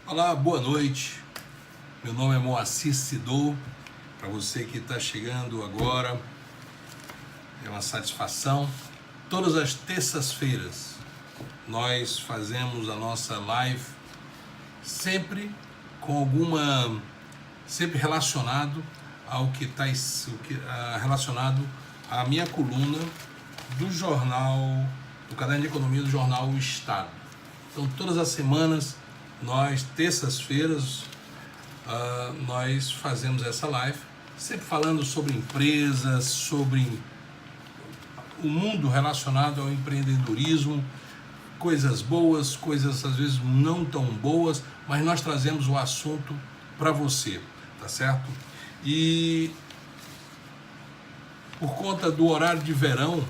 Olá, boa noite. Meu nome é Moacir Sidou. Para você que está chegando agora, é uma satisfação. Todas as terças-feiras nós fazemos a nossa live sempre com sempre relacionado ao que está relacionado à minha coluna do jornal, do Caderno de Economia do jornal O Estado. Então, todas as semanas, terças-feiras, nós fazemos essa live, sempre falando sobre empresas, sobre o mundo relacionado ao empreendedorismo, coisas boas, coisas às vezes não tão boas, mas nós trazemos o assunto para você, tá certo? E por conta do horário de verão,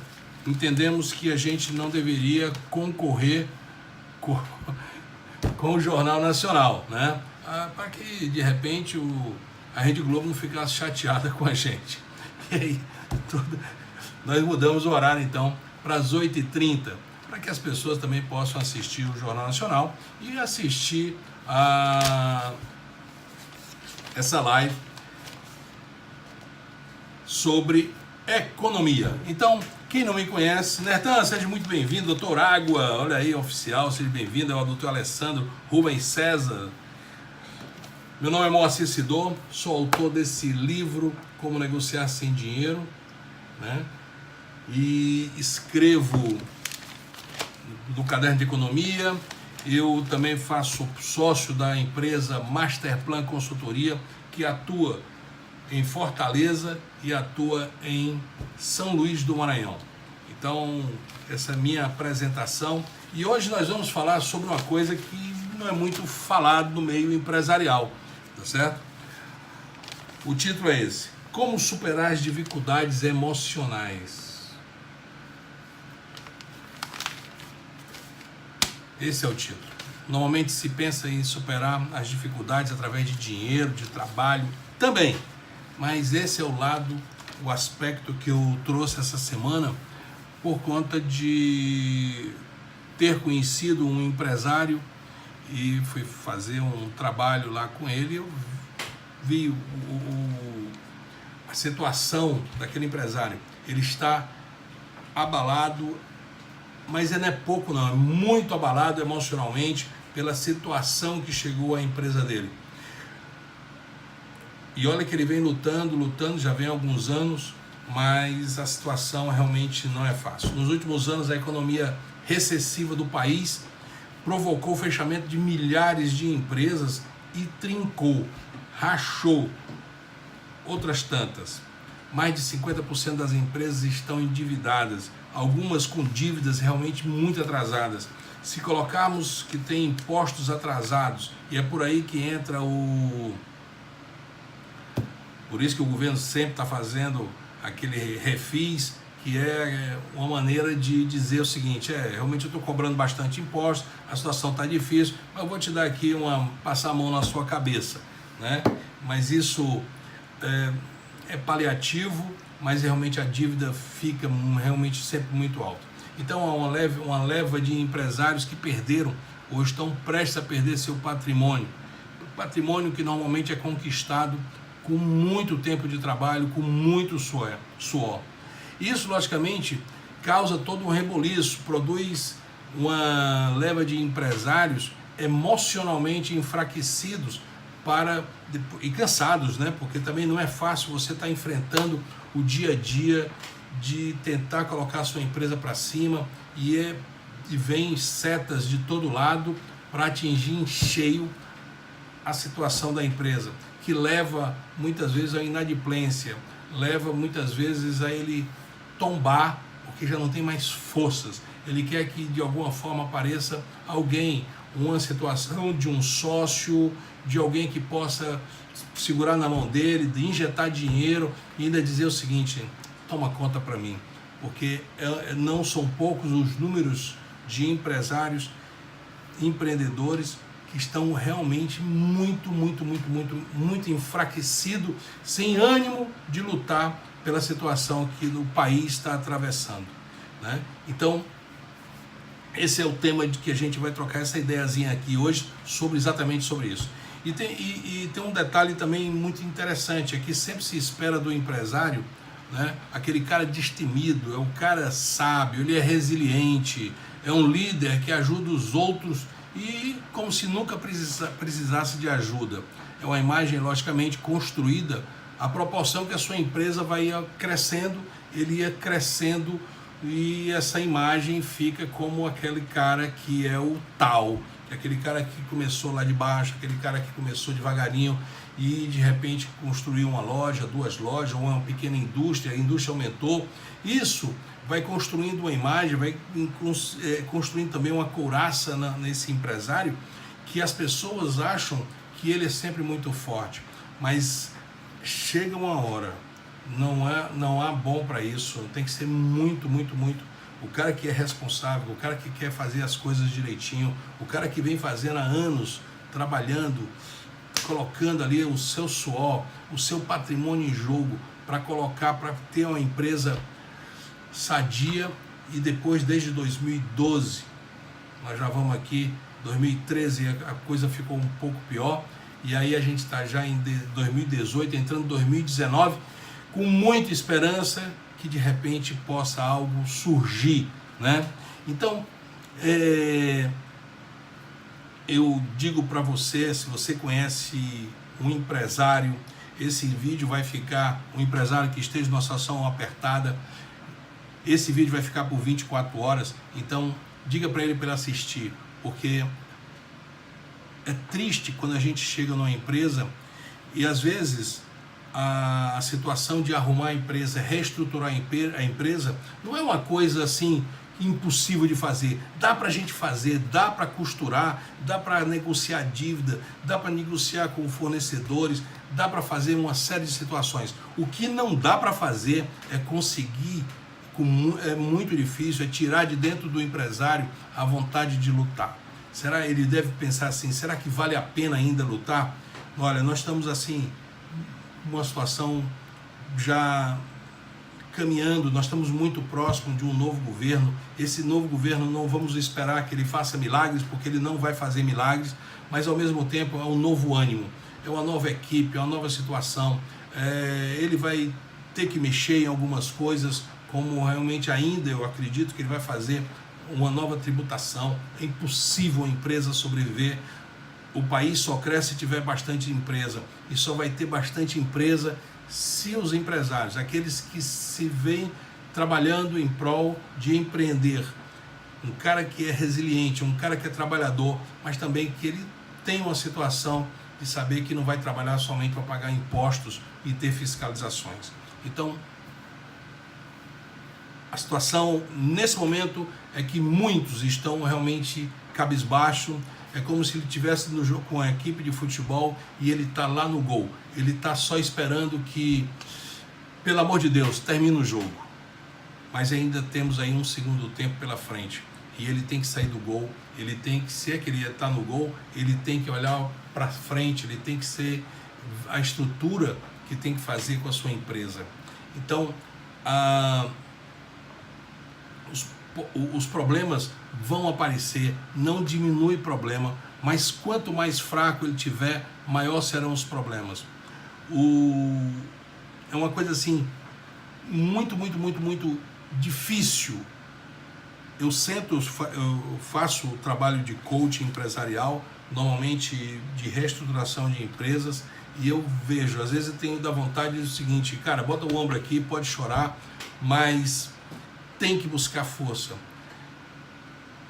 entendemos que a gente não deveria concorrer com o Jornal Nacional, né? Para que de repente a Rede Globo não ficasse chateada com a gente. E aí nós mudamos o horário então para as 8h30, para que as pessoas também possam assistir o Jornal Nacional e assistir essa live sobre economia. Então, quem não me conhece, Nertan, seja muito bem-vindo, doutor Água, olha aí, oficial, seja bem-vindo, é o doutor Alessandro Rubens César. Meu nome é Moacir Sidou, sou autor desse livro, Como Negociar Sem Dinheiro, né? E escrevo do Caderno de Economia. Eu também faço sócio da empresa Masterplan Consultoria, que atua em Fortaleza e atua em São Luís do Maranhão. Então, essa é a minha apresentação. E hoje nós vamos falar sobre uma coisa que não é muito falado no meio empresarial, tá certo? O título é esse: Como superar as dificuldades emocionais. Esse é o título. Normalmente se pensa em superar as dificuldades através de dinheiro, de trabalho, também. Mas esse é o aspecto que eu trouxe essa semana por conta de ter conhecido um empresário e fui fazer um trabalho lá com ele. Eu vi a situação daquele empresário. Ele está abalado, mas não é pouco não, é muito abalado emocionalmente pela situação que chegou à empresa dele. E olha que ele vem lutando, já vem há alguns anos, mas a situação realmente não é fácil. Nos últimos anos, a economia recessiva do país provocou o fechamento de milhares de empresas e trincou, rachou outras tantas. Mais de 50% das empresas estão endividadas, algumas com dívidas realmente muito atrasadas. Se colocarmos que tem impostos atrasados, e é por aí que entra Por isso que o governo sempre está fazendo aquele refis, que é uma maneira de dizer o seguinte: realmente eu estou cobrando bastante imposto, a situação está difícil, mas eu vou te dar aqui passar a mão na sua cabeça, né? Mas isso é paliativo, mas realmente a dívida fica realmente sempre muito alta. Então há uma leva de empresários que perderam ou estão prestes a perder seu patrimônio. O patrimônio que normalmente é conquistado com muito tempo de trabalho, com muito suor. Isso, logicamente, causa todo um reboliço, produz uma leva de empresários emocionalmente enfraquecidos e cansados, né? Porque também não é fácil você estar enfrentando o dia a dia de tentar colocar a sua empresa para cima e vem setas de todo lado para atingir em cheio a situação da empresa, que leva muitas vezes à inadimplência, leva muitas vezes a ele tombar, porque já não tem mais forças. Ele quer que de alguma forma apareça alguém, uma situação de um sócio, de alguém que possa segurar na mão dele, de injetar dinheiro e ainda dizer o seguinte: toma conta para mim, porque não são poucos os números de empresários, empreendedores que estão realmente muito enfraquecidos, sem ânimo de lutar pela situação que o país está atravessando, né? Então, esse é o tema de que a gente vai trocar essa ideiazinha aqui hoje, exatamente sobre isso. E tem um detalhe também muito interessante, é que sempre se espera do empresário, né, aquele cara destemido, é um cara sábio, ele é resiliente, é um líder que ajuda os outros e como se nunca precisasse de ajuda. É uma imagem logicamente construída à proporção que a sua empresa vai crescendo, ele ia crescendo e essa imagem fica como aquele cara que é o tal, aquele cara que começou lá de baixo, aquele cara que começou devagarinho e de repente construiu uma loja, 2 lojas, uma pequena indústria, a indústria aumentou. Isso vai construindo uma imagem, vai construindo também uma couraça nesse empresário, que as pessoas acham que ele é sempre muito forte, mas chega uma hora, não há bom para isso, tem que ser muito, o cara que é responsável, o cara que quer fazer as coisas direitinho, o cara que vem fazendo há anos, trabalhando, colocando ali o seu suor, o seu patrimônio em jogo, para colocar, para ter uma empresa sadia. E depois, desde 2012, nós já vamos aqui, 2013 a coisa ficou um pouco pior, e aí a gente está já em 2018, entrando em 2019, com muita esperança que de repente possa algo surgir, né? Então, eu digo para você, se você conhece um empresário, esse vídeo vai ficar, um empresário que esteja numa situação apertada, esse vídeo vai ficar por 24 horas, então diga para ele assistir, porque é triste quando a gente chega numa empresa e às vezes a situação de arrumar a empresa, reestruturar a empresa, não é uma coisa assim impossível de fazer. Dá para a gente fazer, dá para costurar, dá para negociar dívida, dá para negociar com fornecedores, dá para fazer uma série de situações. O que não dá para fazer é conseguir, é muito difícil, é tirar de dentro do empresário a vontade de lutar. Será ele deve pensar assim, será que vale a pena ainda lutar? Olha, nós estamos assim, uma situação já caminhando, nós estamos muito próximos de um novo governo. Esse novo governo não vamos esperar que ele faça milagres, porque ele não vai fazer milagres, mas ao mesmo tempo é um novo ânimo, é uma nova equipe, é uma nova situação. Ele vai ter que mexer em algumas coisas, como realmente ainda eu acredito que ele vai fazer uma nova tributação. É impossível a empresa sobreviver. O país só cresce se tiver bastante empresa, e só vai ter bastante empresa se os empresários, aqueles que se veem trabalhando em prol de empreender, um cara que é resiliente, um cara que é trabalhador, mas também que ele tem uma situação de saber que não vai trabalhar somente para pagar impostos e ter fiscalizações. Então, a situação nesse momento é que muitos estão realmente cabisbaixo. É como se ele estivesse no jogo com a equipe de futebol e ele está lá no gol. Ele está só esperando que, pelo amor de Deus, termine o jogo. Mas ainda temos aí um segundo tempo pela frente. E ele tem que sair do gol. Ele tem que, se é que ele está no gol, ele tem que olhar para frente. Ele tem que ser a estrutura que tem que fazer com a sua empresa. Então, os problemas vão aparecer, não diminui problema, mas quanto mais fraco ele tiver, maior serão os problemas. É uma coisa assim, muito difícil. Eu faço o trabalho de coaching empresarial, normalmente de reestruturação de empresas, e eu vejo, às vezes eu tenho da vontade do seguinte, cara, bota o ombro aqui, pode chorar, mas tem que buscar força.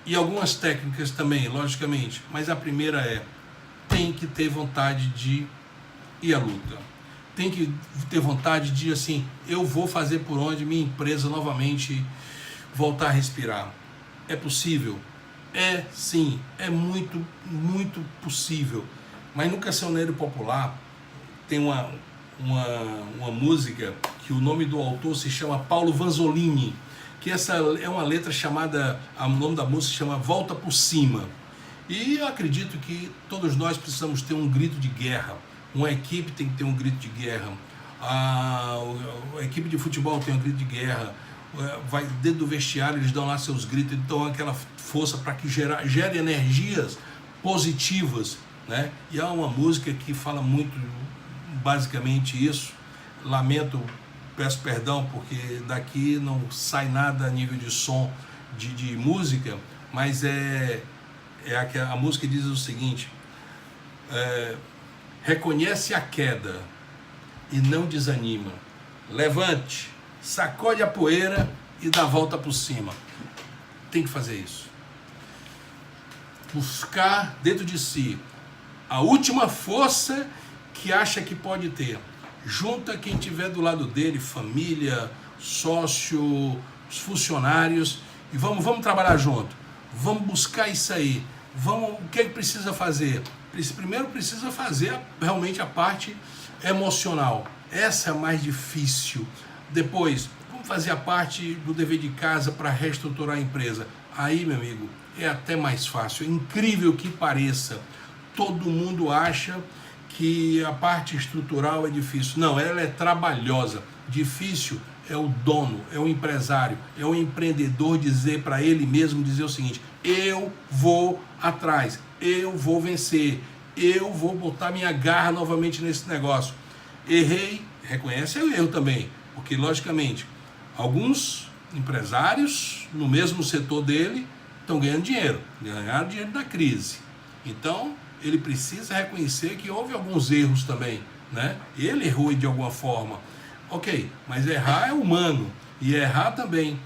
E algumas técnicas também, logicamente, mas a primeira tem que ter vontade de ir à luta. Tem que ter vontade de, assim, eu vou fazer por onde minha empresa novamente voltar a respirar. É possível? É, sim, é muito possível. Mas no Cancioneiro Popular tem uma música que o nome do autor se chama Paulo Vanzolini, que essa é uma letra chamada, o nome da música se chama Volta por Cima. E eu acredito que todos nós precisamos ter um grito de guerra. Uma equipe tem que ter um grito de guerra. A equipe de futebol tem um grito de guerra. vai dentro do vestiário, eles dão lá seus gritos, então aquela força para que gere energias positivas, né? E há uma música que fala muito basicamente isso. Lamento, peço perdão, porque daqui não sai nada a nível de som de música, mas a música diz o seguinte: reconhece a queda e não desanima, levante, sacode a poeira e dá a volta por cima. Tem que fazer isso, buscar dentro de si a última força que acha que pode ter. Junta quem tiver do lado dele, família, sócio, os funcionários, e vamos trabalhar junto. Vamos buscar isso aí. O que é que precisa fazer? Primeiro precisa fazer realmente a parte emocional. Essa é a mais difícil. Depois, vamos fazer a parte do dever de casa para reestruturar a empresa. Aí, meu amigo, é até mais fácil. É incrível que pareça. Todo mundo acha que a parte estrutural é difícil. Não, ela é trabalhosa. Difícil é o dono, é o empresário, é o empreendedor dizer para ele mesmo, dizer o seguinte: eu vou atrás, eu vou vencer, eu vou botar minha garra novamente nesse negócio. Errei, reconhece o erro também, porque logicamente alguns empresários no mesmo setor dele estão ganhando dinheiro, ganharam dinheiro da crise. Então ele precisa reconhecer que houve alguns erros também, né? Ele errou de alguma forma, ok, mas errar é humano, e errar também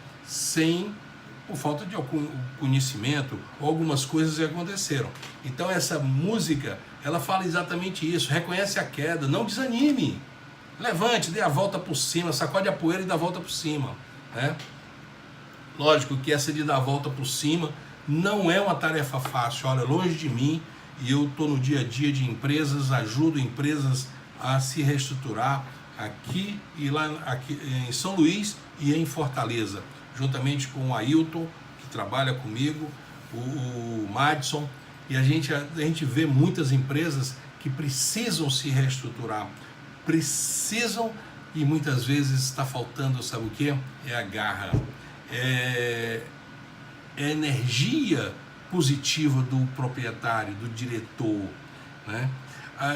por falta de algum conhecimento, ou algumas coisas que aconteceram. Então essa música, ela fala exatamente isso: reconhece a queda, não desanime, levante, dê a volta por cima, sacode a poeira e dá a volta por cima, né? Lógico que essa de dar a volta por cima não é uma tarefa fácil. Olha, longe de mim, e eu estou no dia a dia de empresas, ajudo empresas a se reestruturar aqui e lá aqui em São Luís e em Fortaleza, juntamente com o Ailton, que trabalha comigo, o Madison, e a gente vê muitas empresas que precisam se reestruturar, precisam, e muitas vezes está faltando, sabe o que? É a garra, é energia positiva do proprietário, do diretor, né?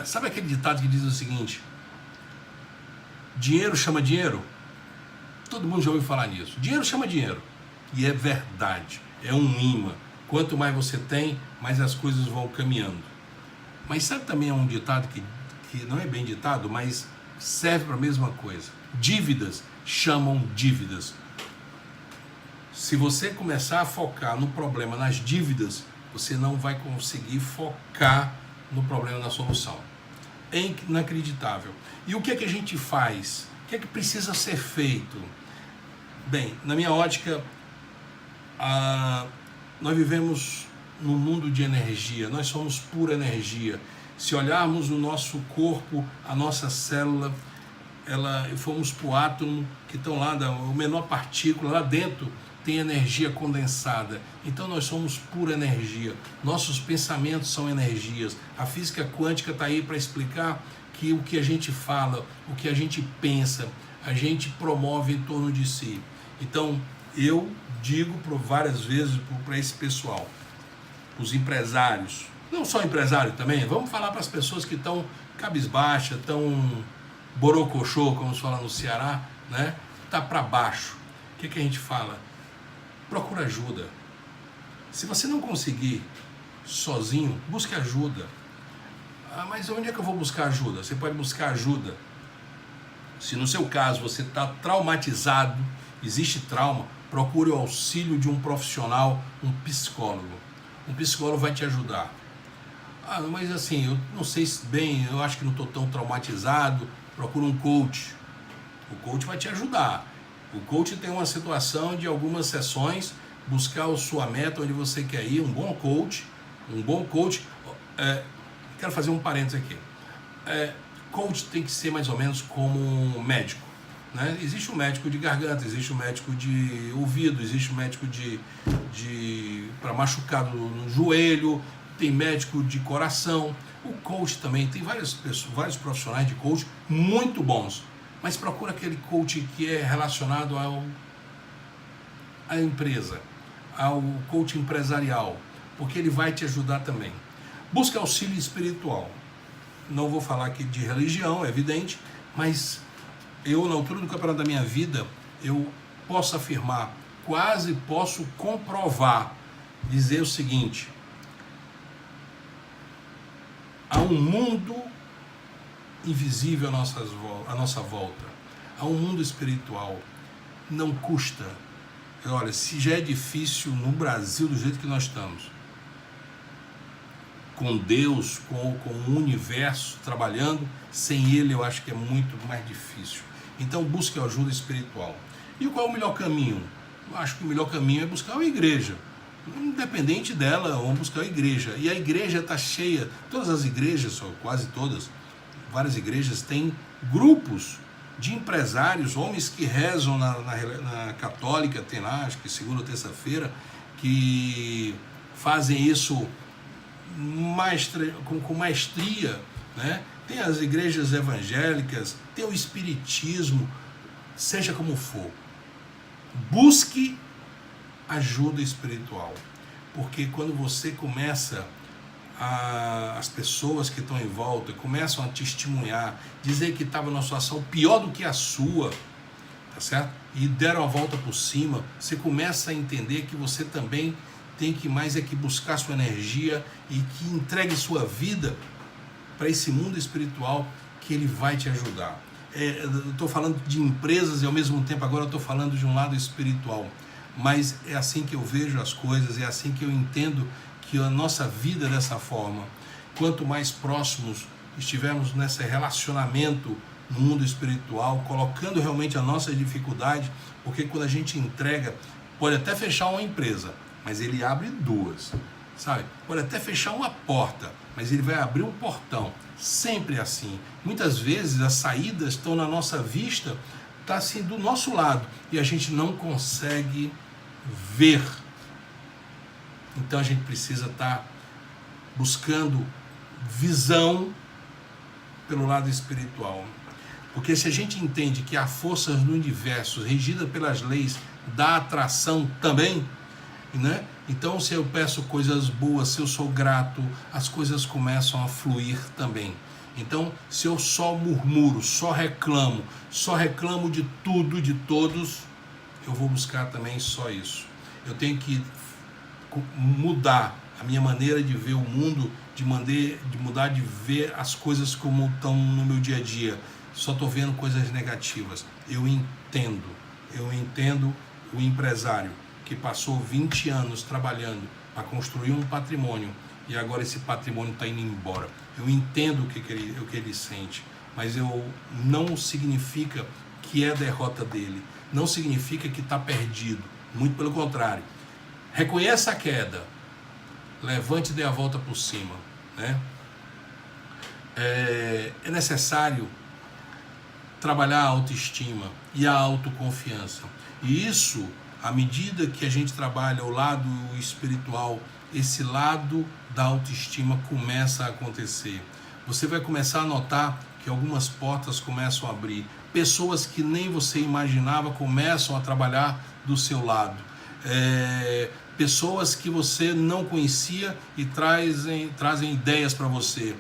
Sabe aquele ditado que diz o seguinte: dinheiro chama dinheiro? Todo mundo já ouviu falar nisso. Dinheiro chama dinheiro. E é verdade, é um imã. Quanto mais você tem, mais as coisas vão caminhando. Mas sabe também é um ditado que não é bem ditado, mas serve para a mesma coisa: dívidas chamam dívidas. Se você começar a focar no problema, nas dívidas, você não vai conseguir focar no problema, na solução. É inacreditável. E o que é que a gente faz? O que é que precisa ser feito? Bem, na minha ótica, nós vivemos num mundo de energia, nós somos pura energia. Se olharmos o nosso corpo, a nossa célula, fomos para o átomo, que estão lá, o menor partícula, lá dentro tem energia condensada. Então nós somos pura energia, nossos pensamentos são energias. A física quântica está aí para explicar que o que a gente fala, o que a gente pensa, a gente promove em torno de si. Então eu digo várias vezes para esse pessoal, os empresários, não só empresário também, vamos falar para as pessoas que estão cabisbaixa, estão borocochô, como se fala no Ceará, né? Está para baixo. O que a gente fala? Procura ajuda. Se você não conseguir sozinho, busque ajuda. Mas onde é que eu vou buscar ajuda? Você pode buscar ajuda. Se no seu caso você está traumatizado, existe trauma, procure o auxílio de um profissional, um psicólogo. Um psicólogo vai te ajudar. Mas assim, eu não sei se bem, eu acho que não estou tão traumatizado. Procura um coach. O coach vai te ajudar. O coach tem uma situação de algumas sessões, buscar a sua meta, onde você quer ir. Um bom coach. Quero fazer um parênteses aqui. Coach tem que ser mais ou menos como um médico, né? Existe um médico de garganta, existe um médico de ouvido, existe um médico para machucado no joelho, tem médico de coração. O coach também, tem vários profissionais de coach muito bons, mas procura aquele coach que é relacionado à empresa, ao coach empresarial, porque ele vai te ajudar também. Busca auxílio espiritual. Não vou falar aqui de religião, é evidente, mas eu, na altura do campeonato da minha vida, eu posso afirmar, quase posso comprovar, dizer o seguinte: há um mundo invisível à nossa volta, há um mundo espiritual. Não custa. Olha, se já é difícil no Brasil do jeito que nós estamos, com Deus, com o universo trabalhando, sem Ele eu acho que é muito mais difícil. Então busque ajuda espiritual. E qual é o melhor caminho? Eu acho que o melhor caminho é buscar uma igreja. Independente dela, vamos buscar a igreja. E a igreja está cheia, todas as igrejas, ou quase todas, várias igrejas têm grupos de empresários, homens que rezam na católica, tem lá, acho que segunda ou terça-feira, que fazem isso com maestria, né? Tem as igrejas evangélicas, tem o espiritismo, seja como for. Busque ajuda espiritual, porque quando você começa, as pessoas que estão em volta começam a testemunhar, dizer que estava numa situação pior do que a sua, tá certo? E deram a volta por cima, você começa a entender que você também tem que mais é que buscar sua energia e que entregue sua vida para esse mundo espiritual, que ele vai te ajudar. Eu estou falando de empresas e ao mesmo tempo agora eu estou falando de um lado espiritual, mas é assim que eu vejo as coisas, é assim que eu entendo que a nossa vida é dessa forma. Quanto mais próximos estivermos nesse relacionamento no mundo espiritual, colocando realmente a nossa dificuldade, porque quando a gente entrega, pode até fechar uma empresa, mas ele abre duas, sabe? Pode até fechar uma porta, mas ele vai abrir um portão. Sempre assim. Muitas vezes as saídas estão na nossa vista, está assim do nosso lado, e a gente não consegue ver. Então a gente precisa estar buscando visão pelo lado espiritual. Porque se a gente entende que há forças no universo regidas pelas leis da atração também, né? Então se eu peço coisas boas, se eu sou grato, as coisas começam a fluir também. Então se eu só murmuro, só reclamo de tudo, de todos, eu vou buscar também só isso. Eu tenho que mudar a minha maneira de ver o mundo, de mudar de ver as coisas como estão no meu dia a dia. Só estou vendo coisas negativas. Eu entendo o empresário que passou 20 anos trabalhando para construir um patrimônio e agora esse patrimônio está indo embora. Eu entendo o que ele sente, mas não significa que é a derrota dele, não significa que está perdido, muito pelo contrário. Reconheça a queda, levante e dê a volta por cima, né? É necessário trabalhar a autoestima e a autoconfiança. E isso, à medida que a gente trabalha o lado espiritual, esse lado da autoestima começa a acontecer. Você vai começar a notar que algumas portas começam a abrir. Pessoas que nem você imaginava começam a trabalhar do seu lado. Pessoas que você não conhecia e trazem ideias para você.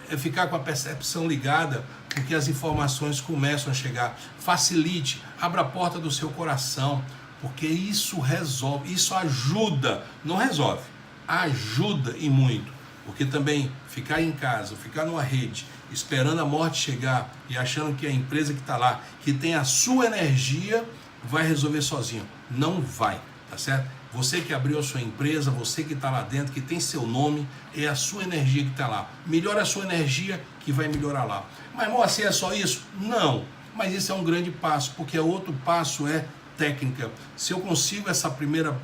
É ficar com a percepção ligada, porque as informações começam a chegar. Facilite, abra a porta do seu coração, porque isso resolve, isso ajuda, não resolve, ajuda e muito. Porque também ficar em casa, ficar numa rede, esperando a morte chegar e achando que a empresa que está lá, que tem a sua energia, vai resolver sozinho. Não vai, tá certo? Você que abriu a sua empresa, você que está lá dentro, que tem seu nome, é a sua energia que está lá. Melhora a sua energia que vai melhorar lá. Mas, irmão, assim é só isso? Não. Mas isso é um grande passo, porque o outro passo é técnica. Se eu consigo essa primeira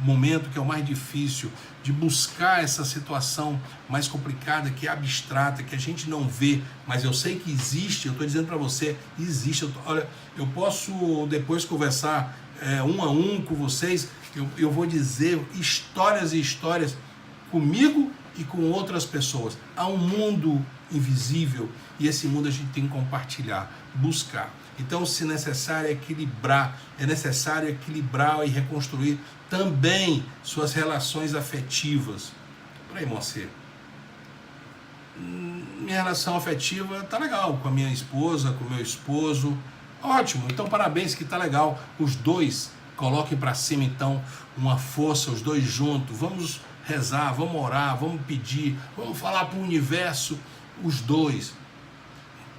momento, que é o mais difícil, de buscar essa situação mais complicada, que é abstrata, que a gente não vê, mas eu sei que existe, eu estou dizendo para você, existe. Olha, eu posso depois conversar um a um com vocês, eu vou dizer histórias e histórias comigo e com outras pessoas. Há um mundo invisível e esse mundo a gente tem que compartilhar, buscar. Então, se necessário é necessário equilibrar e reconstruir também suas relações afetivas. Peraí, Moacir, minha relação afetiva tá legal com a minha esposa, com o meu esposo, ótimo, então parabéns que tá legal, os dois coloquem para cima então uma força, os dois juntos, vamos rezar, vamos orar, vamos pedir, vamos falar para o universo, os dois.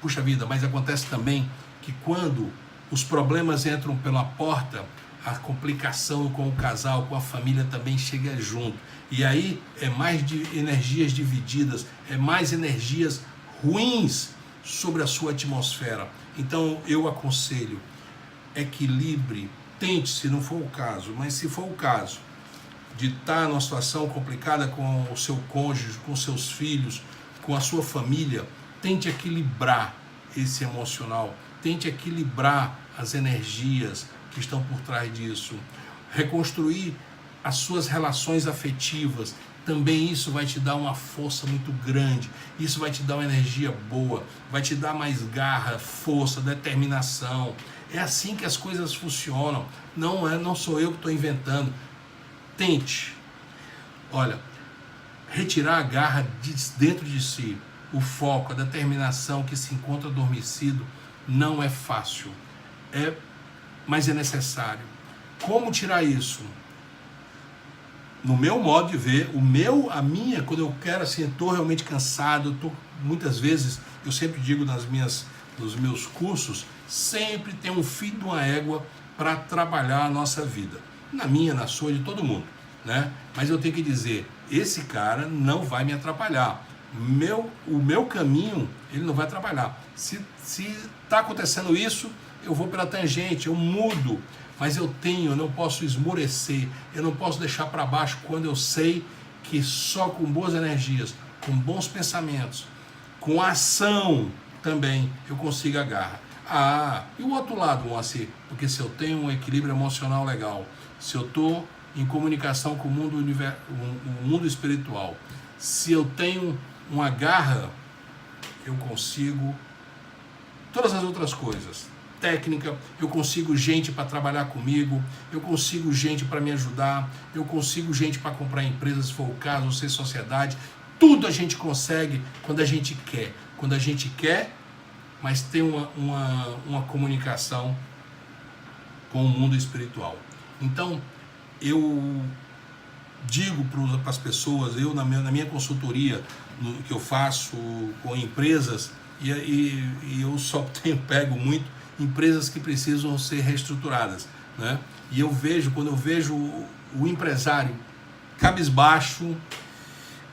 Puxa vida, mas acontece também que quando os problemas entram pela porta, a complicação com o casal, com a família também chega junto. E aí é mais de energias divididas, é mais energias ruins sobre a sua atmosfera. Então eu aconselho, equilibre, tente, se não for o caso, mas se for o caso, de estar numa situação complicada com o seu cônjuge, com seus filhos, com a sua família, tente equilibrar esse emocional, tente equilibrar as energias que estão por trás disso, reconstruir as suas relações afetivas, também isso vai te dar uma força muito grande, isso vai te dar uma energia boa, vai te dar mais garra, força, determinação. É assim que as coisas funcionam, não sou eu que estou inventando. Tente, olha, retirar a garra de dentro de si, o foco, a determinação que se encontra adormecido, não é fácil, mas é necessário. Como tirar isso? No meu modo de ver, quando eu quero assim, estou realmente cansado, muitas vezes, eu sempre digo nos meus cursos, sempre tem um fio de uma égua para trabalhar a nossa vida. Na minha, na sua, de todo mundo, né? Mas eu tenho que dizer, esse cara não vai me atrapalhar. O meu caminho, ele não vai atrapalhar. Se está acontecendo isso, eu vou pela tangente, eu mudo. Mas eu não posso esmorecer, eu não posso deixar para baixo quando eu sei que só com boas energias, com bons pensamentos, com ação também, eu consigo a garra. E o outro lado, Moacir, porque se eu tenho um equilíbrio emocional legal, se eu estou em comunicação com o mundo espiritual, se eu tenho uma garra, eu consigo todas as outras coisas. Técnica, eu consigo gente para trabalhar comigo, eu consigo gente para me ajudar, eu consigo gente para comprar empresas, se for o caso, ou ser sociedade. Tudo a gente consegue quando a gente quer. Quando a gente quer, mas tem uma comunicação com o mundo espiritual. Então, eu digo para as pessoas, na minha consultoria, que eu faço com empresas, e eu só pego muito empresas que precisam ser reestruturadas, né? E quando eu vejo o empresário cabisbaixo,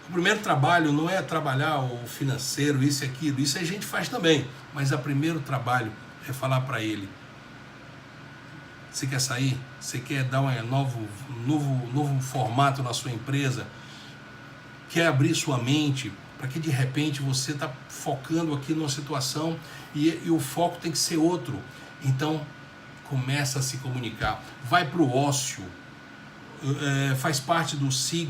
o primeiro trabalho não é trabalhar o financeiro, isso e aquilo, isso a gente faz também, mas o primeiro trabalho é falar para ele: você quer sair? Você quer dar um novo formato na sua empresa? Quer abrir sua mente para que de repente você está focando aqui numa situação e o foco tem que ser outro. Então, começa a se comunicar. Vai para o ócio. Faz parte do SIG,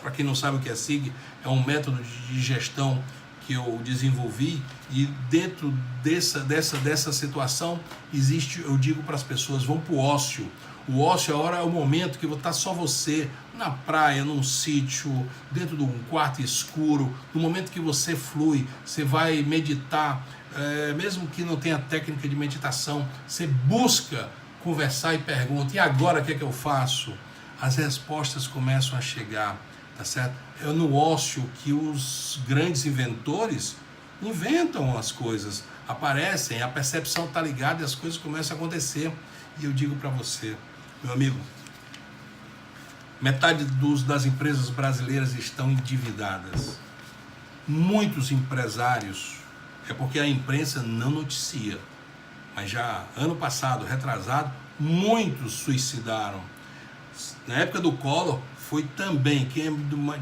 para quem não sabe o que é SIG, é um método de gestão que eu desenvolvi, e dentro dessa situação existe, eu digo para as pessoas, vão para o ócio. O ócio é o momento que está só você, na praia, num sítio, dentro de um quarto escuro, no momento que você flui, você vai meditar, mesmo que não tenha técnica de meditação, você busca conversar e pergunta: e agora o que é que eu faço? As respostas começam a chegar, tá certo? É no ócio que os grandes inventores inventam as coisas, aparecem, a percepção está ligada e as coisas começam a acontecer. E eu digo para você, meu amigo, metade das empresas brasileiras estão endividadas. Muitos empresários, é porque a imprensa não noticia, mas já ano passado, retrasado, muitos suicidaram. Na época do Collor, foi também, quem é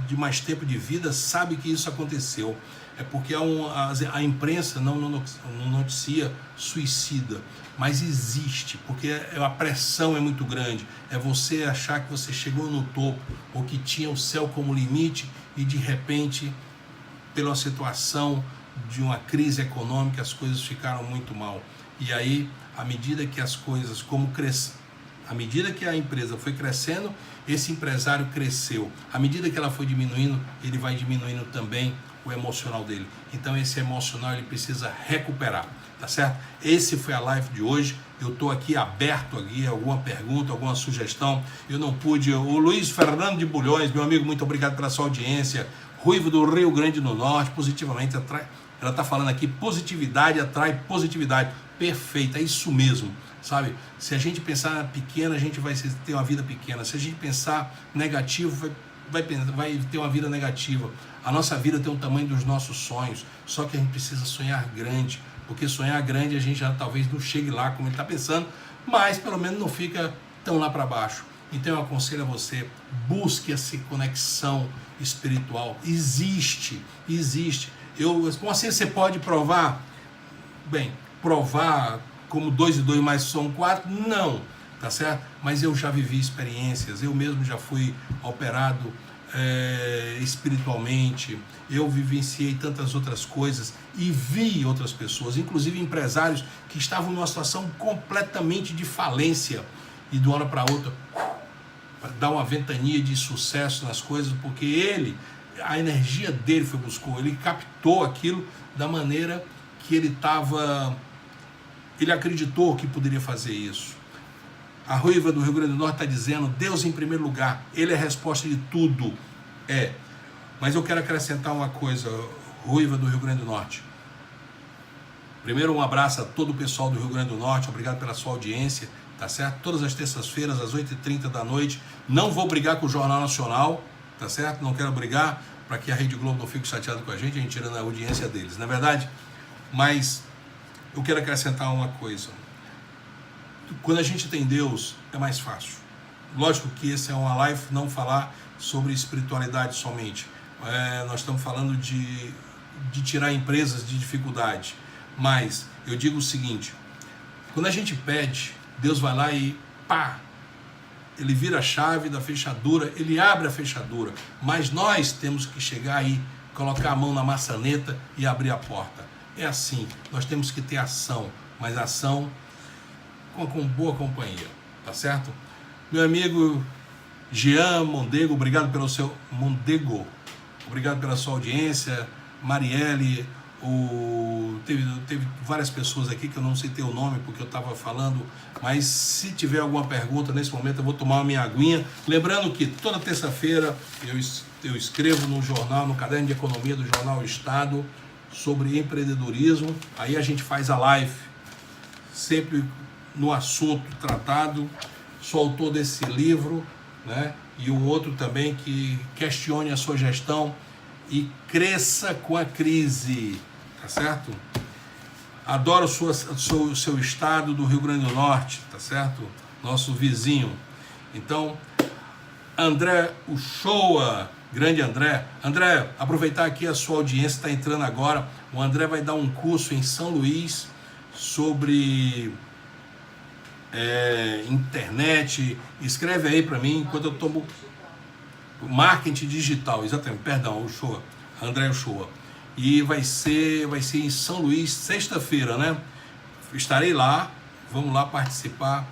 de mais tempo de vida sabe que isso aconteceu. É porque a imprensa não noticia suicida, mas existe, porque a pressão é muito grande. É você achar que você chegou no topo, ou que tinha o céu como limite, e de repente, pela situação de uma crise econômica, as coisas ficaram muito mal. E aí, à medida que as coisas, à medida que a empresa foi crescendo, esse empresário cresceu. À medida que ela foi diminuindo, ele vai diminuindo também o emocional dele. Então esse emocional ele precisa recuperar, tá certo? Esse foi a live de hoje. Eu estou aqui aberto aqui, alguma pergunta, alguma sugestão. Eu não pude. O Luiz Fernando de Bulhões, meu amigo, muito obrigado pela sua audiência. Ruivo do Rio Grande do Norte, positivamente atrai. Ela está falando aqui, positividade atrai positividade. Perfeito, é isso mesmo, sabe? Se a gente pensar pequeno, a gente vai ter uma vida pequena. Se a gente pensar negativo, vai ter uma vida negativa. A nossa vida tem o tamanho dos nossos sonhos, só que a gente precisa sonhar grande, porque sonhar grande a gente já talvez não chegue lá como ele está pensando, mas pelo menos não fica tão lá para baixo. Então eu aconselho a você, busque essa conexão espiritual. Existe. Como assim você pode provar? Bem, provar como 2 e 2 mais são 4? Não, tá certo? Mas eu já vivi experiências, eu mesmo já fui operado espiritualmente, eu vivenciei tantas outras coisas e vi outras pessoas, inclusive empresários que estavam numa situação completamente de falência e de uma hora para outra dá uma ventania de sucesso nas coisas, porque a energia dele buscou, ele captou aquilo da maneira que ele acreditou que poderia fazer isso. A Ruiva do Rio Grande do Norte está dizendo, Deus em primeiro lugar, Ele é a resposta de tudo. Mas eu quero acrescentar uma coisa, Ruiva do Rio Grande do Norte. Primeiro, um abraço a todo o pessoal do Rio Grande do Norte, obrigado pela sua audiência, tá certo? Todas as terças-feiras, às 8h30 da noite, não vou brigar com o Jornal Nacional, tá certo? Não quero brigar para que a Rede Globo não fique chateada com a gente tirando a audiência deles, não é verdade? Mas eu quero acrescentar uma coisa. Quando a gente tem Deus, é mais fácil. Lógico que esse é uma live, não falar sobre espiritualidade somente. Nós estamos falando de tirar empresas de dificuldade. Mas eu digo o seguinte, quando a gente pede, Deus vai lá e pá, Ele vira a chave da fechadura, Ele abre a fechadura. Mas nós temos que chegar aí, colocar a mão na maçaneta e abrir a porta. É assim, nós temos que ter ação, mas ação com boa companhia, tá certo? Meu amigo Jean Mondego, obrigado pela sua audiência. Marielle, teve várias pessoas aqui que eu não citei o nome porque eu estava falando, mas se tiver alguma pergunta nesse momento eu vou tomar uma minha aguinha. Lembrando que toda terça-feira eu escrevo no jornal, no caderno de economia do Jornal Estado, sobre empreendedorismo. Aí a gente faz a live sempre no assunto tratado. Sou autor desse livro, né? E o outro também que questione a sua gestão e cresça com a crise, tá certo? Adoro o seu estado do Rio Grande do Norte, tá certo? Nosso vizinho. Então, André Uchoa, grande André. André, aproveitar aqui a sua audiência, está entrando agora. O André vai dar um curso em São Luís sobre internet. Escreve aí para mim enquanto eu tomo marketing digital, exatamente, perdão, Uchoa, André Uchoa. E vai ser em São Luís, sexta-feira, né? Estarei lá, vamos lá participar,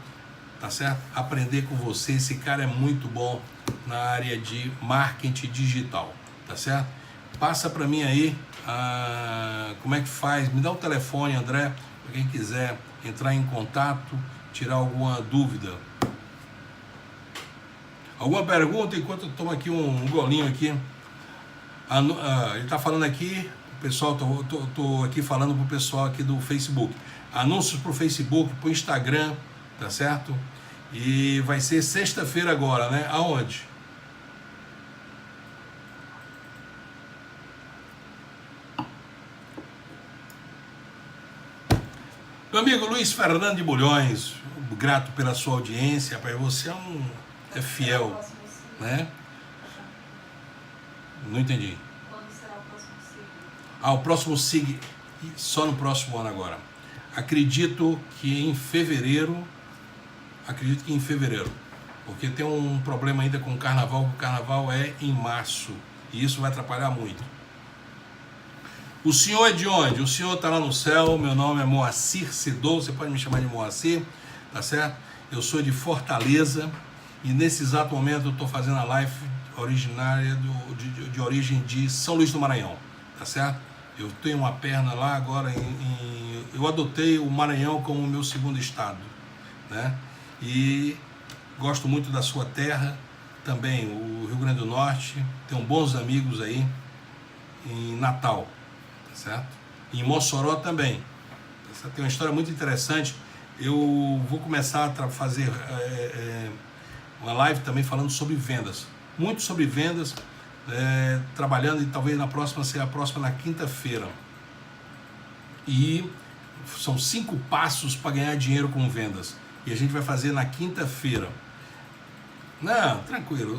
tá certo? Aprender com você, esse cara é muito bom na área de marketing digital, tá certo? Passa para mim aí, como é que faz, me dá o telefone, André, para quem quiser entrar em contato, tirar alguma dúvida. Alguma pergunta enquanto eu tomo aqui um golinho aqui? Ele está falando aqui, pessoal, tô aqui falando para o pessoal aqui do Facebook. Anúncios para o Facebook, para o Instagram, tá certo? E vai ser sexta-feira agora, né? Aonde? Meu amigo Luiz Fernando de Bulhões, grato pela sua audiência, rapaz, você é fiel, né? Não entendi. Quando será o próximo SIG? O próximo SIG, só no próximo ano agora. Acredito que em fevereiro, porque tem um problema ainda com o carnaval é em março, E isso vai atrapalhar muito. O senhor é de onde? O senhor está lá no céu. Meu nome é Moacir Sedou, você pode me chamar de Moacir, tá certo? Eu sou de Fortaleza e nesse exato momento eu estou fazendo a live originária de origem de São Luís do Maranhão, tá certo? Eu tenho uma perna lá agora, eu adotei o Maranhão como meu segundo estado, né? E gosto muito da sua terra, também o Rio Grande do Norte, tenho bons amigos aí em Natal, tá certo? Em Mossoró também, tá certo? Tem uma história muito interessante. Eu vou começar a fazer uma live também falando sobre vendas, muito sobre vendas, trabalhando, e talvez na próxima seja a próxima na quinta-feira. E são 5 passos para ganhar dinheiro com vendas. E a gente vai fazer na quinta-feira. Não, tranquilo.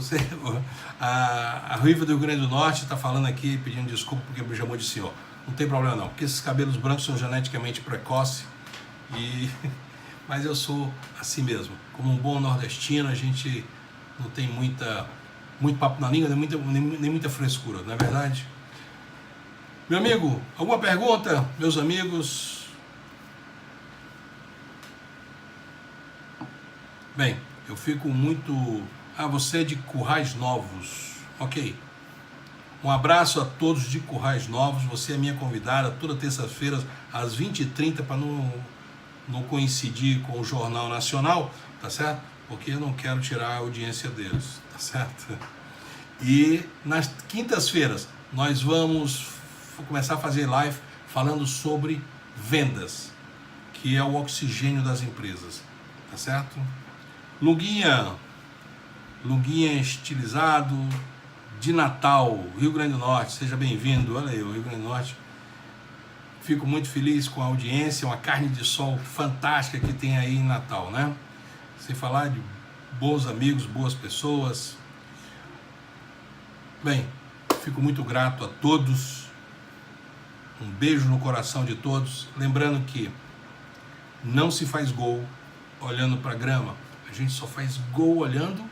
A Ruiva do Rio Grande do Norte está falando aqui, pedindo desculpa porque me chamou de senhor. Não tem problema não, porque esses cabelos brancos são geneticamente precoces. Mas eu sou assim mesmo. Como um bom nordestino, a gente não tem muito papo na língua, nem muita frescura, não é verdade? Meu amigo, alguma pergunta? Meus amigos? Bem, eu fico muito... você é de Currais Novos. Ok. Um abraço a todos de Currais Novos. Você é minha convidada toda terça-feira às 20h30 para não coincidir com o Jornal Nacional, tá certo? Porque eu não quero tirar a audiência deles, tá certo? E nas quintas-feiras nós vamos começar a fazer live falando sobre vendas, que é o oxigênio das empresas, tá certo? Lunguinha estilizado, de Natal, Rio Grande do Norte, seja bem-vindo. Olha aí, o Rio Grande do Norte. Fico muito feliz com a audiência, uma carne de sol fantástica que tem aí em Natal, né? Sem falar de bons amigos, boas pessoas. Bem, fico muito grato a todos. Um beijo no coração de todos. Lembrando que não se faz gol olhando para a grama. A gente só faz gol olhando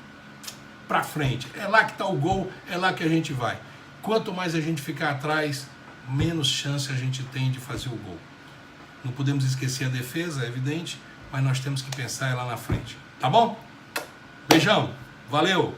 para frente. É lá que está o gol, é lá que a gente vai. Quanto mais a gente ficar atrás, menos chance a gente tem de fazer o gol. Não podemos esquecer a defesa, é evidente, mas nós temos que pensar lá na frente. Tá bom? Beijão, valeu!